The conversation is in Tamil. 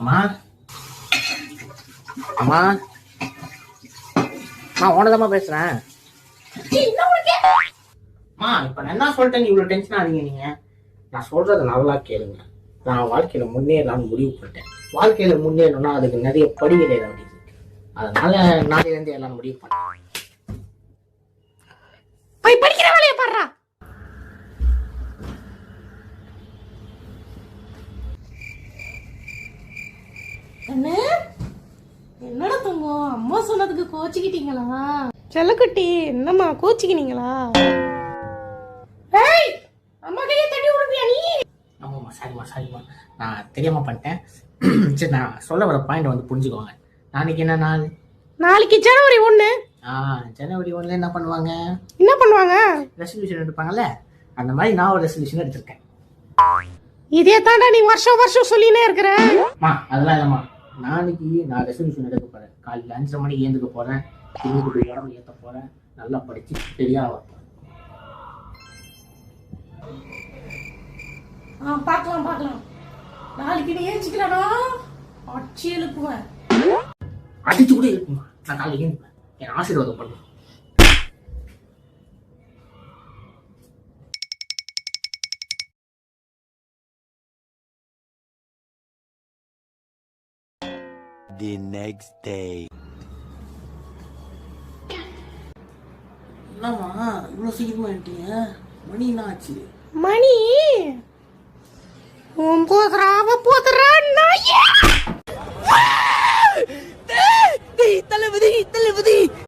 அம்மா அம்மா நான் ஓனதாம்மா பேசுறேன். அம்மா இப்ப நான் என்ன சொல்லிட்டேன், நீ இவ்வளவு டென்ஷன் ஆறீங்க. நீங்க நான் சொல்றதை நல்லா கேளுங்க. நான் வாழ்க்கையில முன்னேறலாம்னு முடிவு பண்ணிட்டேன். வாழ்க்கையில முன்னேறணும்னா அதுக்கு நிறைய படிகள் ஏற வேண்டியது இருக்கு. அதனால நாளையிலேருந்து எல்லாம் முடிவு பண்ணேன். போய் படிக்கிற வேலையை பாடுறா. என்னடா தங்கம், அம்மா சொன்னதுக்கு கோச்சிக்கிட்டீங்களா? செல்லக்குட்டி என்னம்மா கோச்சிக்கினீங்களா? ஏய் அம்மா கையை தட்டி விடுறியா நீ? ஆமாம்மா சாரிம்மா நான் தெரியாம பண்ணிட்டேன். சரி நான் சொல்ல வர பாயிண்ட் வந்து புரிஞ்சுக்கோங்க. நாளைக்கு என்ன நாள்? நாளைக்கு ஜனவரி 1. ஜனவரி 1 என்ன பண்ணுவாங்க? என்ன பண்ணுவாங்க? ரெசல்யூஷன் எடுப்பாங்கல்ல, அந்த மாதிரி நான் ஒரு ரெசல்யூஷன் எடுத்திருக்கேன். இதே தாண்டா நீ வருஷம் வருஷம் சொல்லினே இருக்கிற. அதெல்லாம் இல்லம்மா, நாளைக்கு நான் ரெசல்யூஷன் எடுக்க போறேன். காலையில் 5:30 மணிக்கு ஏந்துக்க போறேன். திரும்பி உடம்பு ஏற்ற போறேன். நல்லா படிச்சு பெரியா வைப்பேன். பார்க்கலாம். நாளைக்கு நீ ஏஞ்சிக்கலடா அச்சி எழுப்புவேன். அடிச்சு கூட இருக்குமா? நான் காலையில் ஏந்துப்பேன். என் ஆசீர்வாதம் பண்ணுவேன். The next day. என்னம்மா இவ்வளோ சீக்கிரமா ஆயிட்டீங்க? மணி என்ன ஆச்சு? மணி 9 நாயே. தளபதி